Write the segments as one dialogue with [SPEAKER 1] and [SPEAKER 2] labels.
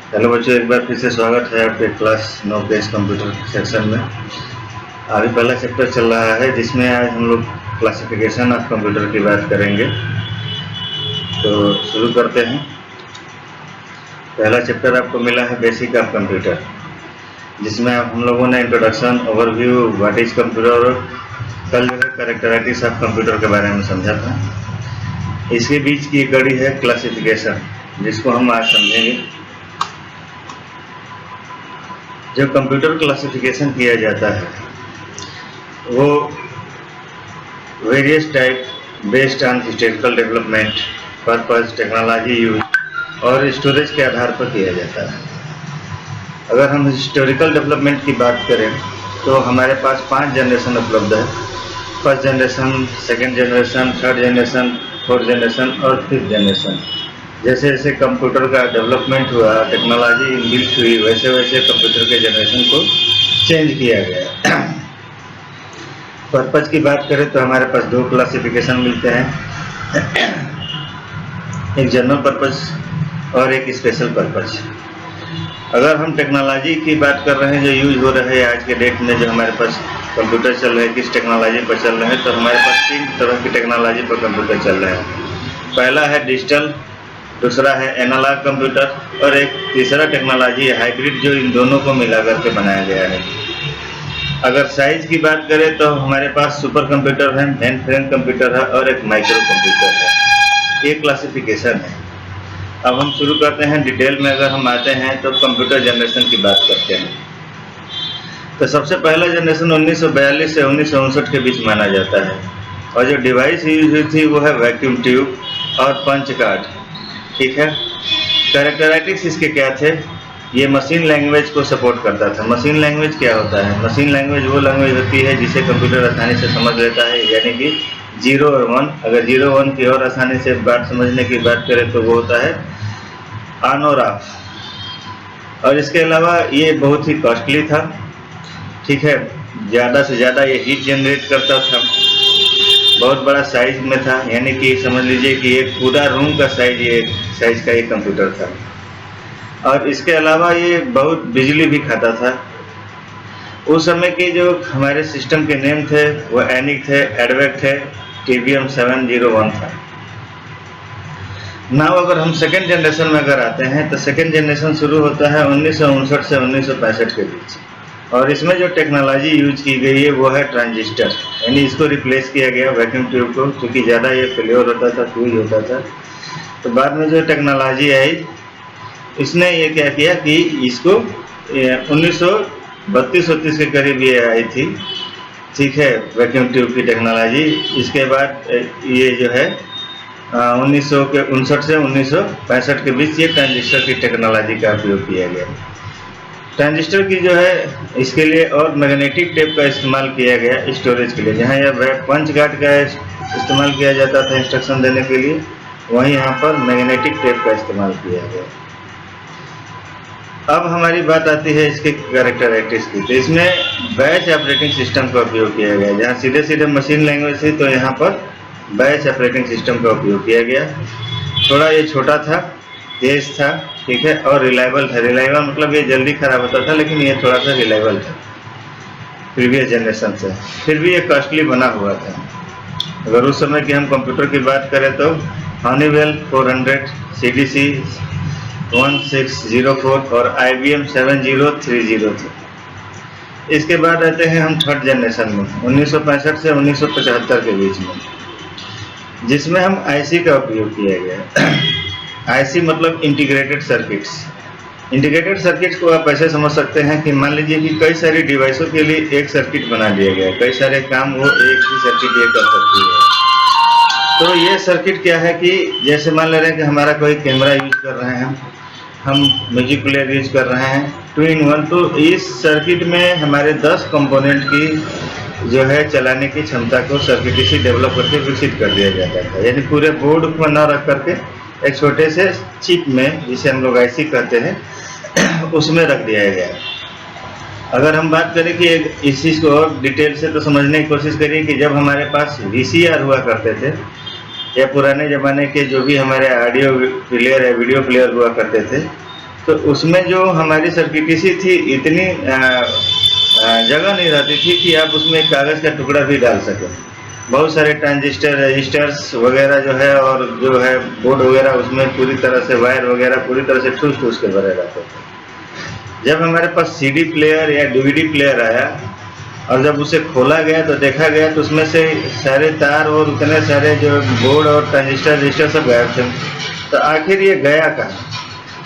[SPEAKER 1] Hello बच्चों, एक बार फिर से स्वागत है आपके क्लास 9 के इस कंप्यूटर सेक्शन में। अभी पहला चैप्टर चल रहा है जिसमें आज हम लोग क्लासिफिकेशन ऑफ कंप्यूटर की बात करेंगे। तो शुरू करते हैं। पहला चैप्टर आपको मिला है बेसिक ऑफ कंप्यूटर, जिसमें हम लोगों ने introduction, overview, what is computer और कल जो है कैरेक्टरिस्टिक्स ऑफ कंप्यूटर के बारे में समझा था। इसके बीच की एक कड़ी है क्लासिफिकेशन, जिसको हम आज समझेंगे। जब कंप्यूटर क्लासिफिकेशन किया जाता है वो various type based on historical development, purpose, technology use और स्टोरेज के आधार पर किया जाता है। अगर हम हिस्टोरिकल डेवलपमेंट की बात करें तो हमारे पास 5 जनरेशन उपलब्ध है। First generation, second generation, third generation, fourth generation और फिफ्थ जनरेशन। जैसे जैसे कंप्यूटर का डेवलपमेंट हुआ, टेक्नोलॉजी इनबिल्ट हुई, वैसे वैसे कंप्यूटर के जनरेशन को चेंज किया गया। पर्पज की बात करें तो हमारे पास 2 क्लासिफिकेशन मिलते हैं, एक जनरल पर्पज और एक स्पेशल पर्पज। अगर हम टेक्नोलॉजी की बात कर रहे हैं जो यूज हो रहे हैं आज के डेट में, जो हमारे पास कंप्यूटर चल रहे हैं, किस टेक्नोलॉजी पर चल रहे हैं, तो हमारे पास 3 तरह की टेक्नोलॉजी पर कंप्यूटर चल रहे हैं। पहला है डिजिटल, दूसरा है एनालॉग कंप्यूटर और एक तीसरा टेक्नोलॉजी है हाइब्रिड, जो इन दोनों को मिला करके बनाया गया है। अगर साइज की बात करें तो हमारे पास सुपर कंप्यूटर है, मेन फ्रेम कंप्यूटर है और एक माइक्रो कंप्यूटर है। ये क्लासिफिकेशन है। अब हम शुरू करते हैं डिटेल में। अगर हम आते हैं तो कंप्यूटर जनरेशन की बात करते हैं। तो सबसे पहला जनरेशन 1942 से 1959 के बीच माना जाता है, और जो डिवाइस यूज हुई थी वो है वैक्यूम ट्यूब और पंच कार्ड। ठीक है। कैरेक्टरिस्टिक्स इसके क्या थे? ये मशीन लैंग्वेज को सपोर्ट करता था। मशीन लैंग्वेज क्या होता है? मशीन लैंग्वेज वो लैंग्वेज होती है जिसे कंप्यूटर आसानी से समझ लेता है, यानी कि 0 और 1। अगर 0 1 की और आसानी से बात समझने की बात करें तो वो होता है ऑन और ऑफ। और इसके अलावा ये बहुत ही कॉस्टली था। ठीक है। ज़्यादा से ज़्यादा ये हीट जनरेट करता था, बहुत बड़ा साइज में था, यानी कि समझ लीजिए कि एक पूरा रूम का साइज का ये कंप्यूटर था। और इसके अलावा ये बहुत बिजली भी खाता था। उस समय के जो हमारे सिस्टम के नेम थे वो एनिक थे, एडवेक थे, TBM 701 था। नाउ अगर हम सेकेंड जनरेशन में अगर आते हैं तो सेकेंड जनरेशन शुरू होता है 1959 से 1965 के बीच, और इसमें जो टेक्नोलॉजी यूज की गई है वो है ट्रांजिस्टर, यानी इसको रिप्लेस किया गया वैक्यूम ट्यूब को, क्योंकि ज़्यादा ये फेल्योर होता था, फ्यूज होता था। तो बाद में जो टेक्नोलॉजी आई इसने ये क्या किया कि इसको 1932-33 के करीब ये आई थी। ठीक है, वैक्यूम ट्यूब की टेक्नोलॉजी। इसके बाद ये जो है 1959 से 1965 के बीच ये ट्रांजिस्टर की टेक्नोलॉजी का उपयोग किया गया। ट्रांजिस्टर की जो है इसके लिए और मैग्नेटिक टेप का इस्तेमाल किया गया स्टोरेज के लिए। जहाँ यह पंच कार्ड का इस्तेमाल किया जाता था इंस्ट्रक्शन देने के लिए, वहीं यहाँ पर मैग्नेटिक टेप का इस्तेमाल किया गया। अब हमारी बात आती है इसके कैरेक्टरिस्टिक्स की। तो इसमें बैच ऑपरेटिंग सिस्टम का उपयोग किया गया। जहाँ सीधे सीधे मशीन लैंग्वेज थी तो यहाँ पर बैच ऑपरेटिंग सिस्टम का उपयोग किया गया। थोड़ा ये छोटा था, तेज था, ठीक है, और रिलायबल था। रिलायबल मतलब ये जल्दी खराब होता था, लेकिन ये थोड़ा सा रिलायबल था प्रीवियस जनरेशन से। फिर भी ये कॉस्टली बना हुआ था। अगर उस समय की हम कंप्यूटर की बात करें तो हनीवेल 400, CDC 1604 और IBM 7030 थे। इसके बाद रहते हैं हम थर्ड जनरेशन में 1965 से 1975 के बीच में, जिसमें हम IC का उपयोग किया गया। IC मतलब इंटीग्रेटेड सर्किट्स। इंटीग्रेटेड सर्किट्स को आप ऐसे समझ सकते हैं कि मान लीजिए कि कई सारी डिवाइसों के लिए एक सर्किट बना दिया गया, कई सारे काम वो एक ही सर्किट ये कर सकती है। तो ये सर्किट क्या है कि जैसे मान ले रहे हैं कि हमारा कोई कैमरा यूज कर रहे हैं, हम म्यूजिक प्लेयर यूज कर रहे हैं 2 in 1, तो इस सर्किट में हमारे 10 कंपोनेंट की जो है चलाने की क्षमता को सर्किट इसी डेवलप करके विकसित कर दिया जाता था। यानी पूरे बोर्ड को न रख करके एक छोटे से चिप में, जिसे हम लोग IC कहते हैं, उसमें रख दिया गया। अगर हम बात करें कि इस चीज़ को और डिटेल से तो समझने की कोशिश करिए कि जब हमारे पास VCR हुआ करते थे, या पुराने ज़माने के जो भी हमारे ऑडियो प्लेयर या वीडियो प्लेयर हुआ करते थे, तो उसमें जो हमारी सर्किटरी थी इतनी जगह नहीं रहती थी कि आप उसमें एक कागज़ का टुकड़ा भी डाल सकें। बहुत सारे ट्रांजिस्टर रजिस्टर्स वगैरह जो है और जो है बोर्ड वगैरह उसमें पूरी तरह से वायर वगैरह पूरी तरह से ठूस के भरे रहते थे। जब हमारे पास सीडी प्लेयर या डीवीडी प्लेयर आया और जब उसे खोला गया तो देखा गया तो उसमें से सारे तार और उतने सारे जो बोर्ड और ट्रांजिस्टर रजिस्टर सब गायब थे। तो आखिर ये गया कहाँ?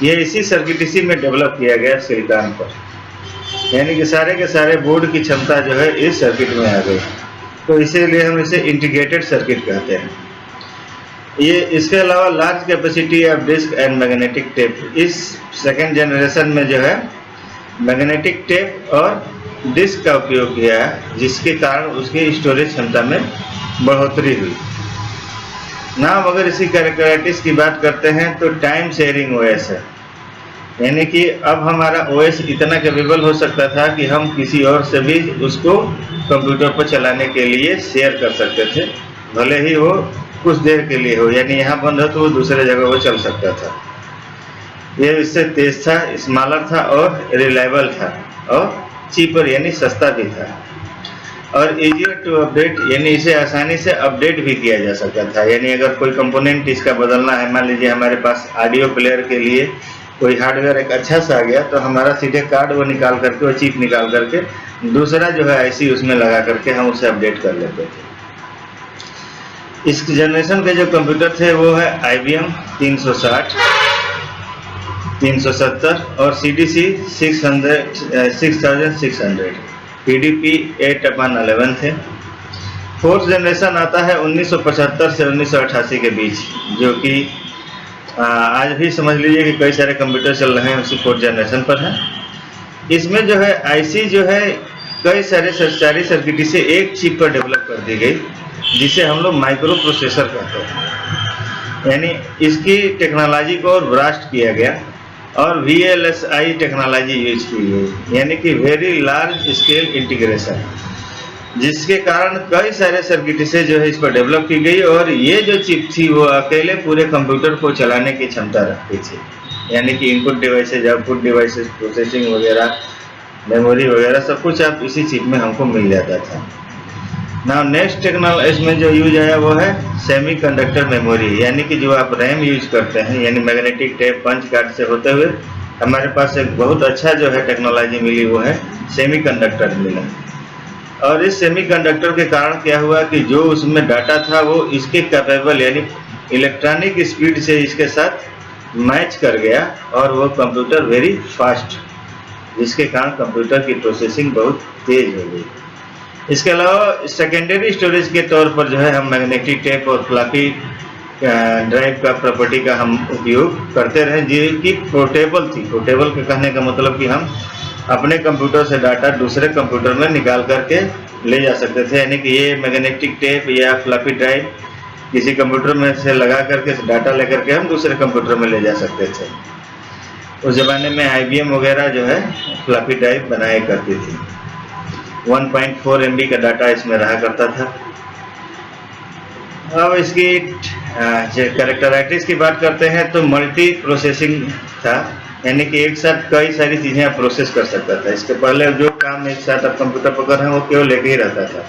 [SPEAKER 1] ये इसी सर्किटरी में डेवलप किया गया सिलिकॉन पर, यानी कि सारे के सारे बोर्ड की क्षमता जो है इस सर्किट में आ गई। तो इसीलिए हम इसे इंटीग्रेटेड सर्किट कहते हैं। ये इसके अलावा large capacity of disk and magnetic tape, इस सेकेंड जनरेशन में जो है मैग्नेटिक टेप और डिस्क का उपयोग किया है, जिसके कारण उसकी स्टोरेज क्षमता में बढ़ोतरी हुई। नाम अगर इसी कैरेक्टरिस्टिक्स की बात करते हैं तो टाइम शेयरिंग ओएस है, यानी कि अब हमारा ओएस इतना कैपेबल हो सकता था कि हम किसी और से भी उसको कंप्यूटर पर चलाने के लिए शेयर कर सकते थे, भले ही वो कुछ देर के लिए हो, यानी यहाँ बंद हो तो वो दूसरे जगह वो चल सकता था। ये इससे तेज था, स्मॉलर था और रिलायबल था और चीपर यानी सस्ता भी था और इजियर टू अपडेट, यानी इसे आसानी से अपडेट भी किया जा सकता था। यानी अगर कोई कंपोनेंट इसका बदलना है, मान लीजिए हमारे पास ऑडियो प्लेयर के लिए कोई हार्डवेयर एक अच्छा सा आ गया तो हमारा सीधे कार्ड वो निकाल करके वो चिप निकाल करके दूसरा जो है आईसी उसमें लगा करके हम उसे अपडेट कर लेते थे। इस जनरेशन के जो कंप्यूटर थे वो है IBM 360, 370 और CDC 6600, PDP 8/11 थे। फोर्थ जनरेशन आता है 1975 से 1988 के बीच, जो कि आज भी समझ लीजिए कि कई सारे कंप्यूटर चल रहे हैं उसी फोर्थ जनरेशन पर है। इसमें जो है आईसी जो है कई सारे सर्किटरी से एक चिप पर डेवलप कर दी गई, जिसे हम लोग माइक्रो प्रोसेसर कहते हैं। यानी इसकी टेक्नोलॉजी को और ब्रास्ट किया गया और VLSI टेक्नोलॉजी यूज की गई, यानी कि वेरी लार्ज स्केल इंटीग्रेशन, जिसके कारण कई सारे सर्किटरी से जो है इस पर डेवलप की गई और ये जो चिप थी वो अकेले पूरे कंप्यूटर को चलाने की क्षमता रखती थी। यानी कि input devices, output devices, processing वगैरह, मेमोरी वगैरह सब कुछ आप इसी चिप में हमको मिल जाता था। नाउ नेक्स्ट टेक्नोलॉजी इसमें जो यूज आया वो है सेमीकंडक्टर मेमोरी, यानी कि जो आप रैम यूज करते हैं, यानी मैग्नेटिक टेप पंच कार्ड से होते हुए हमारे पास एक बहुत अच्छा जो है टेक्नोलॉजी मिली, वो है सेमीकंडक्टर मिला। और इस सेमीकंडक्टर के कारण क्या हुआ कि जो उसमें डाटा था वो इसके कैपेबल यानी इलेक्ट्रॉनिक स्पीड से इसके साथ मैच कर गया और वो कंप्यूटर वेरी फास्ट, जिसके कारण कंप्यूटर की प्रोसेसिंग बहुत तेज हो गई। इसके अलावा सेकेंडरी स्टोरेज के तौर पर जो है हम मैग्नेटिक टेप और फ्लॉपी ड्राइव का प्रॉपर्टी का हम उपयोग करते रहे, जो कि पोर्टेबल थी। पोर्टेबल के कहने का मतलब कि हम अपने कंप्यूटर से डाटा दूसरे कंप्यूटर में निकाल करके ले जा सकते थे, यानी कि ये मैग्नेटिक टेप या फ्लॉपी ड्राइव किसी कंप्यूटर में से लगा करके डाटा लेकर के हम दूसरे कंप्यूटर में ले जा सकते थे। उस ज़माने में IBM वगैरह जो है फ्लॉपी ड्राइव बनाया करती थी। 1.4 MB का डाटा इसमें रहा करता था। अब इसकी कैरेक्टरिस्टिक्स की बात करते हैं तो मल्टी प्रोसेसिंग था, यानी कि एक साथ कई सारी चीज़ें आप प्रोसेस कर सकता था। इसके पहले जो काम एक साथ आप कंप्यूटर पर कर रहे हैं वो केवल एक ही रहता था।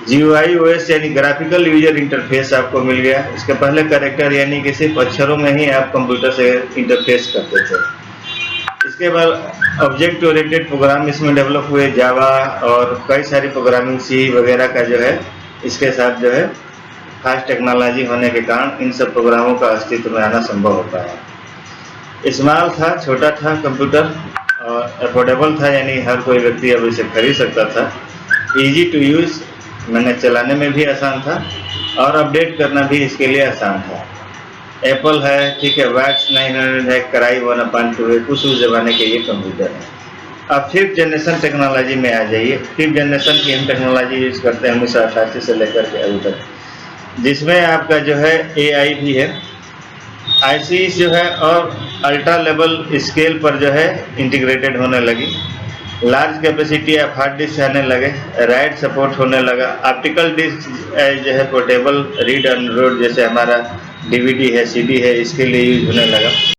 [SPEAKER 1] GUI OS यानी ग्राफिकल यूजर इंटरफेस आपको मिल गया। इसके पहले कैरेक्टर यानी कि सिर्फ अक्षरों में ही आप कंप्यूटर से इंटरफेस करते थे। इसके बाद ऑब्जेक्ट ओरिएंटेड प्रोग्राम इसमें डेवलप हुए, जावा और कई सारी प्रोग्रामिंग C वगैरह का जो है इसके साथ जो है फास्ट टेक्नोलॉजी होने के कारण इन सब प्रोग्रामों का अस्तित्व में आना संभव हो पाया। स्मॉल था, छोटा था कंप्यूटर और अफोर्डेबल था, यानी हर कोई व्यक्ति अब इसे खरीद सकता था। इजी टू यूज़, मैंने चलाने में भी आसान था और अपडेट करना भी इसके लिए आसान था। एप्पल है, ठीक है, वैक्स 900 है, कराई 1/2 है, कुछ उस ज़माने के ये कंप्यूटर है। अब फिफ्थ जनरेशन टेक्नोलॉजी में आ जाइए। फिफ्थ जनरेशन की हम टेक्नोलॉजी यूज़ करते हैं 1988 से लेकर के अभी तक, जिसमें आपका जो है AI भी है, IC जो है और अल्ट्रा लेवल स्केल पर जो है इंटीग्रेटेड होने लगी। Large capacity of hard disk आने लगे, राइट सपोर्ट होने लगा। ऑप्टिकल डिस्क जो है पोर्टेबल रीड एंड रोड, जैसे हमारा DVD है, CD है, इसके लिए यूज होने लगा।